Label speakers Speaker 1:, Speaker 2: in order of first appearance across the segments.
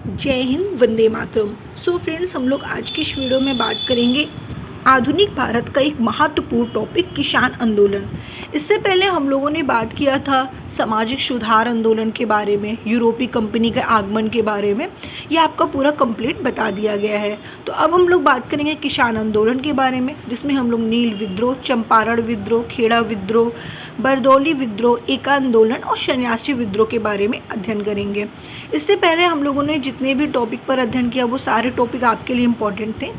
Speaker 1: जय Hind, Vande Mataram. So friends, हम लोग आज की इस वीडियो में बात करेंगे आधुनिक भारत का एक महत्वपूर्ण टॉपिक किसान आंदोलन। इससे पहले हम लोगों ने बात किया था सामाजिक सुधार आंदोलन के बारे में, यूरोपीय कंपनी के आगमन के बारे में। ये आपका पूरा कंप्लीट बता दिया गया है। तो अब हम लोग बात करेंगे किसान आंदोलन के बारे में, जिसमें हम लोग नील विद्रोह, चंपारण विद्रोह, खेड़ा विद्रोह, बरदौली विद्रोह, एका आंदोलन और सन्यासी विद्रोह के बारे में अध्ययन करेंगे। इससे पहले हम लोगों ने जितने भी टॉपिक पर अध्ययन किया वो सारे टॉपिक आपके लिए इम्पोर्टेंट थे।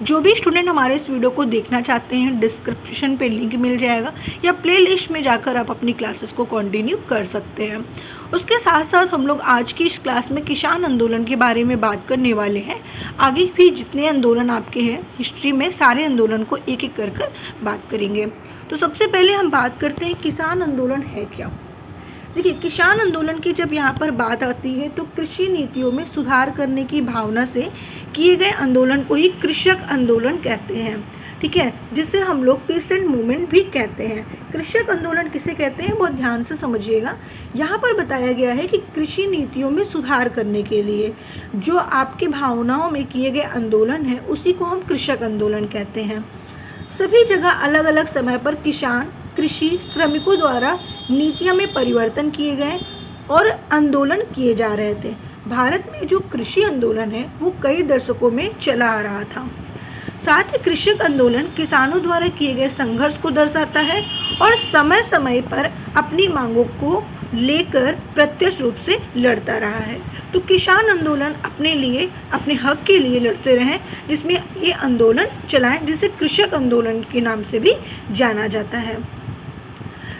Speaker 1: जो भी स्टूडेंट हमारे इस वीडियो को देखना चाहते हैं, डिस्क्रिप्शन पे लिंक मिल जाएगा या प्लेलिस्ट में जाकर आप अपनी क्लासेस को कंटिन्यू कर सकते हैं। उसके साथ साथ हम लोग आज की इस क्लास में किसान आंदोलन के बारे में बात करने वाले हैं। आगे भी जितने आंदोलन आपके हैं हिस्ट्री में, सारे आंदोलन को एक एक कर बात करेंगे। तो सबसे पहले हम बात करते हैं किसान आंदोलन है क्या। देखिए, किसान आंदोलन की जब यहाँ पर बात आती है तो कृषि नीतियों में सुधार करने की भावना से किए गए आंदोलन को ही कृषक आंदोलन कहते हैं, ठीक है, जिसे हम लोग पीसेंट मूवमेंट भी कहते हैं। कृषक आंदोलन किसे कहते हैं बहुत ध्यान से समझिएगा। यहाँ पर बताया गया है कि कृषि नीतियों में सुधार करने के लिए जो आपके भावनाओं में किए गए आंदोलन है उसी को हम कृषक आंदोलन कहते हैं। सभी जगह अलग अलग समय पर किसान, कृषि श्रमिकों द्वारा नीतियों में परिवर्तन किए गए और आंदोलन किए जा रहे थे। भारत में जो कृषि आंदोलन है वो कई दशकों में चला आ रहा था। साथ ही कृषक आंदोलन किसानों द्वारा किए गए संघर्ष को दर्शाता है और समय समय पर अपनी मांगों को लेकर प्रत्यक्ष रूप से लड़ता रहा है। तो किसान आंदोलन अपने लिए, अपने हक के लिए लड़ते रहे, जिसमें ये आंदोलन चलाएं, जिसे कृषक आंदोलन के नाम से भी जाना जाता है।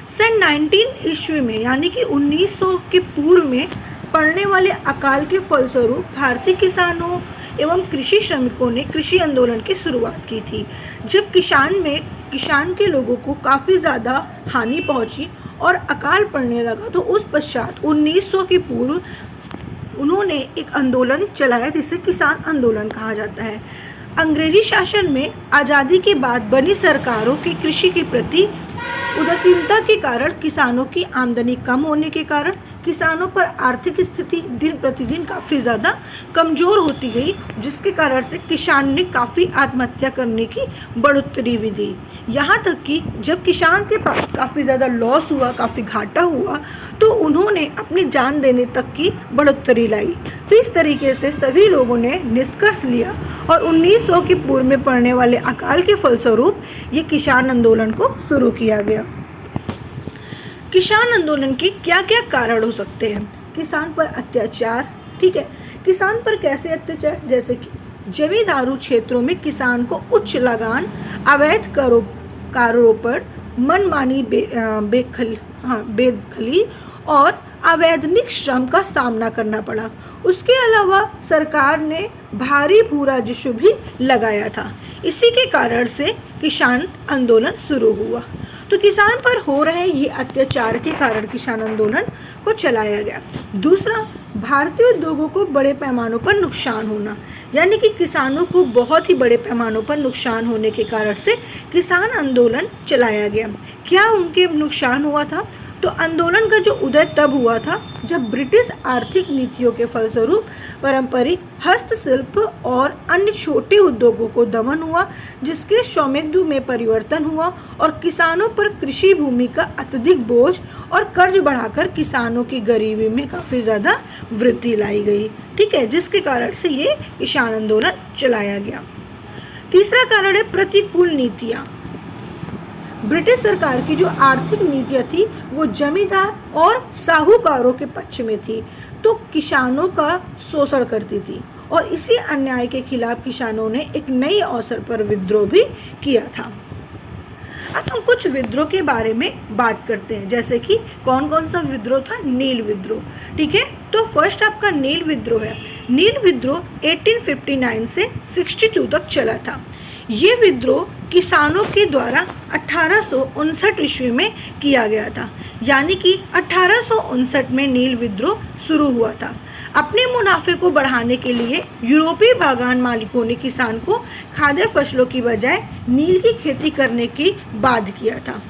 Speaker 1: सन 19 ईस्वी में यानी कि 1900 के पूर्व में पड़ने वाले अकाल के फलस्वरूप भारतीय किसानों एवं कृषि श्रमिकों ने कृषि आंदोलन की शुरुआत की थी। जब किसान के लोगों को काफ़ी ज़्यादा हानि पहुंची और अकाल पड़ने लगा तो उस पश्चात 1900 के पूर्व उन्होंने एक आंदोलन चलाया जिसे किसान आंदोलन कहा जाता है। अंग्रेजी शासन में आज़ादी के बाद बनी सरकारों की कृषि के प्रति उदासीनता के कारण, किसानों की आमदनी कम होने के कारण किसानों पर आर्थिक स्थिति दिन प्रतिदिन काफ़ी ज़्यादा कमज़ोर होती गई, जिसके कारण से किसान ने काफ़ी आत्महत्या करने की बढ़ोतरी भी दी। यहाँ तक कि जब किसान के पास काफ़ी ज़्यादा लॉस हुआ, काफ़ी घाटा हुआ, तो उन्होंने अपनी जान देने तक की बढ़ोतरी लाई। तो इस तरीके से सभी लोगों ने निष्कर्ष लिया और 1900 के पूर्व में पड़ने वाले अकाल के फलस्वरूप ये किसान आंदोलन को शुरू किया गया। किसान आंदोलन के क्या क्या कारण हो सकते हैं। किसान पर अत्याचार, ठीक है, किसान पर कैसे अत्याचार, जैसे कि जमींदारू क्षेत्रों में किसान को उच्च लगान, अवैध कारोबार, मनमानी बेदखली और अवैधानिक श्रम का सामना करना पड़ा। उसके अलावा सरकार ने भारी भू राजस्व भी लगाया था। इसी के कारण से किसान आंदोलन शुरू हुआ। तो किसान पर हो रहे ये अत्याचार के कारण किसान आंदोलन को चलाया गया। दूसरा, भारतीय उद्योगों को बड़े पैमानों पर नुकसान होना, यानी कि किसानों को बहुत ही बड़े पैमानों पर नुकसान होने के कारण से किसान आंदोलन चलाया गया। क्या उनके नुकसान हुआ था? तो आंदोलन का जो उदय तब हुआ था जब ब्रिटिश आर्थिक नीतियों के फलस्वरूप पारंपरिक हस्तशिल्प और अन्य छोटे उद्योगों को दमन हुआ, जिसके स्वामित्व में परिवर्तन हुआ और किसानों पर कृषि भूमि का अत्यधिक बोझ और कर्ज बढ़ाकर किसानों की गरीबी में काफ़ी ज़्यादा वृद्धि लाई गई, ठीक है, जिसके कारण से ये किसान आंदोलन चलाया गया। तीसरा कारण है प्रतिकूल नीतियाँ। ब्रिटिश सरकार की जो आर्थिक नीतियाँ थी वो जमींदार और साहूकारों के पक्ष में थी, तो किसानों का शोषण करती थी और इसी अन्याय के खिलाफ किसानों ने एक नई अवसर पर विद्रोह भी किया था। अब हम कुछ विद्रोह के बारे में बात करते हैं, जैसे कि कौन कौन सा विद्रोह था। नील विद्रोह, ठीक है, तो फर्स्ट आपका नील विद्रोह है। नील विद्रोह 1859 से 62 तक चला था। ये विद्रोह किसानों के द्वारा 1859 ईस्वी में किया गया था, यानी कि 1859 में नील विद्रोह शुरू हुआ था। अपने मुनाफे को बढ़ाने के लिए यूरोपीय बागान मालिकों ने किसान को खाद्य फसलों की बजाय नील की खेती करने की बाध्य किया था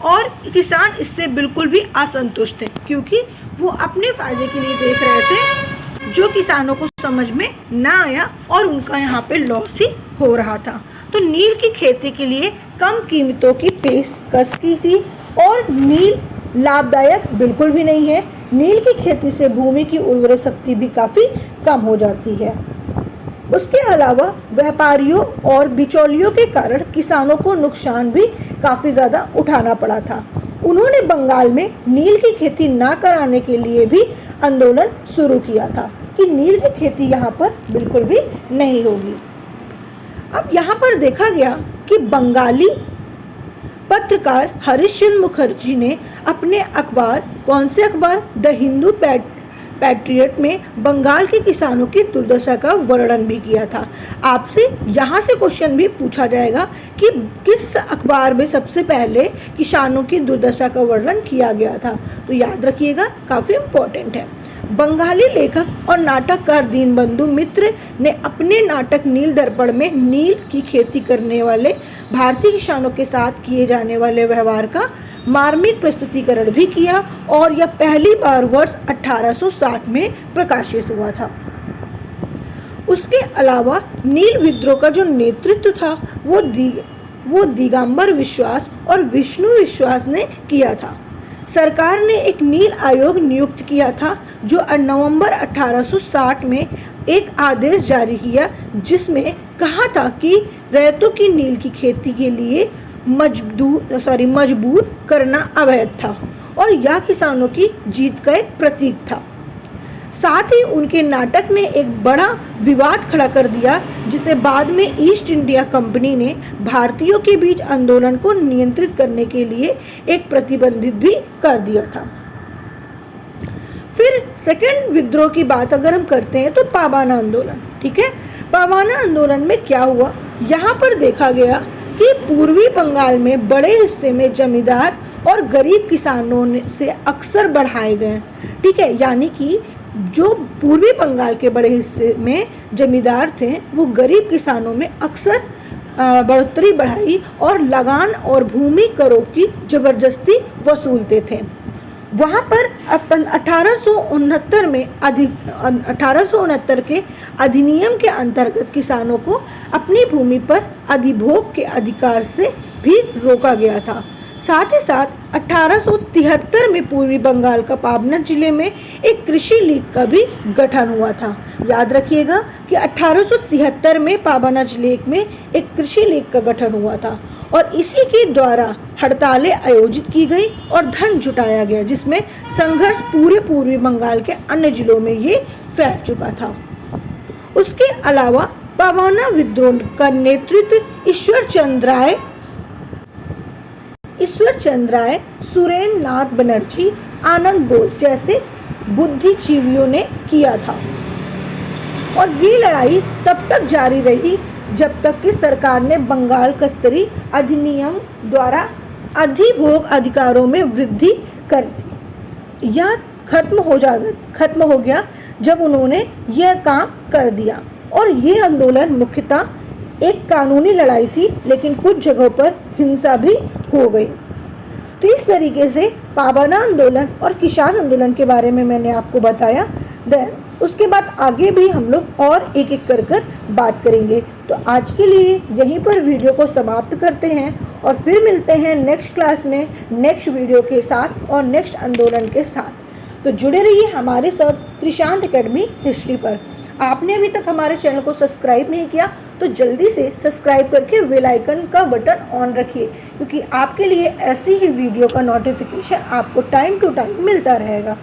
Speaker 1: और किसान इससे बिल्कुल भी असंतुष्ट थे, क्योंकि वो अपने फायदे के लिए देख रहे थे जो किसानों को समझ में ना आया और उनका यहाँ पे लॉस ही हो रहा था। तो नील की खेती के लिए कम कीमतों की पेशकश की थी और नील लाभदायक बिल्कुल भी नहीं है। नील की खेती से भूमि की उर्वरक शक्ति भी काफ़ी कम हो जाती है। उसके अलावा व्यापारियों और बिचौलियों के कारण किसानों को नुकसान भी काफ़ी ज़्यादा उठाना पड़ा था। उन्होंने बंगाल में नील की खेती ना कराने के लिए भी आंदोलन शुरू किया था कि नील की खेती यहाँ पर बिल्कुल भी नहीं होगी। अब यहाँ पर देखा गया कि बंगाली पत्रकार हरिश्चंद्र मुखर्जी ने अपने अखबार, कौन से अखबार, द हिंदू पैट्रियट में बंगाल के किसानों की दुर्दशा का वर्णन भी किया था। आपसे यहाँ से क्वेश्चन भी पूछा जाएगा कि किस अखबार में सबसे पहले किसानों की दुर्दशा का वर्णन किया गया था, तो याद रखिएगा, काफ़ी इम्पोर्टेंट है। बंगाली लेखक और नाटककार दीनबंधु मित्र ने अपने नाटक नील दर्पण में नील की खेती करने वाले भारतीय किसानों के साथ किए जाने वाले व्यवहार का मार्मिक प्रस्तुतिकरण भी किया और यह पहली बार वर्ष 1860 में प्रकाशित हुआ था। उसके अलावा नील विद्रोह का जो नेतृत्व था वो दिगंबर विश्वास और विष्णु विश्वास ने किया था। सरकार ने एक नील आयोग नियुक्त किया था जो नवंबर 1860 में एक आदेश जारी किया जिसमें कहा था कि रैयतों की नील की खेती के लिए मजबूर करना अवैध था और यह किसानों की जीत का एक प्रतीक था। साथ ही उनके नाटक ने एक बड़ा विवाद खड़ा कर दिया जिसे बाद में ईस्ट इंडिया कंपनी ने भारतीयों के बीच आंदोलन को नियंत्रित करने के लिए एक प्रतिबंधित भी कर दिया था। फिर सेकेंड विद्रोह की बात अगर हम करते हैं तो पाबाना आंदोलन, ठीक है। पाबाना आंदोलन में क्या हुआ, यहाँ पर देखा गया कि पूर्वी बंगाल में बड़े हिस्से में जमींदार और गरीब किसानों से अक्सर बढ़ाए गए, ठीक है। यानी कि जो पूर्वी बंगाल के बड़े हिस्से में जमींदार थे वो गरीब किसानों में अक्सर बढ़ोतरी बढ़ाई और लगान और भूमि करों की जबरदस्ती वसूलते थे। वहाँ पर 1869 में 1869 के अधिनियम के अंतर्गत किसानों को अपनी भूमि पर अधिभोग के अधिकार से भी रोका गया था। साथ ही साथ 1873 में पूर्वी बंगाल का पाबना जिले में एक कृषि लीग का भी गठन हुआ था। याद रखिएगा कि 1873 में पाबना जिले में एक कृषि लीग का गठन हुआ था और इसी के द्वारा हड़तालें आयोजित की गई और धन जुटाया गया जिसमें संघर्ष पूरे पूर्वी बंगाल के अन्य जिलों में ये फैल चुका था। उसके अलावा पाबाना विद्रोह का नेतृत्व ईश्वर चंद्र राय, सुरेंद्र नाथ बनर्जी, आनंद बोस जैसे बुद्धिजीवियों ने किया था और ये लड़ाई तब तक जारी रही जब तक कि सरकार ने बंगाल कस्तरी अधिनियम द्वारा अधिभोग अधिकारों में वृद्धि कर दी। यह खत्म हो गया जब उन्होंने यह काम कर दिया और ये आंदोलन मुख्यतः एक कानूनी लड़ाई थी लेकिन कुछ जगहों पर हिंसा भी हो गई। तो इस तरीके से पाबाना आंदोलन और किसान आंदोलन के बारे में मैंने आपको बताया। उसके बाद आगे भी हम लोग और एक एक कर बात करेंगे। तो आज के लिए यहीं पर वीडियो को समाप्त करते हैं और फिर मिलते हैं नेक्स्ट क्लास में नेक्स्ट वीडियो के साथ और नेक्स्ट आंदोलन के साथ। तो जुड़े रहिए हमारे साथ त्रिशांत एकेडमी हिस्ट्री पर। आपने अभी तक हमारे चैनल को सब्सक्राइब नहीं किया तो जल्दी से सब्सक्राइब करके बेल आइकन का बटन ऑन रखिए क्योंकि आपके लिए ऐसी ही वीडियो का नोटिफिकेशन आपको टाइम टू टाइम मिलता रहेगा।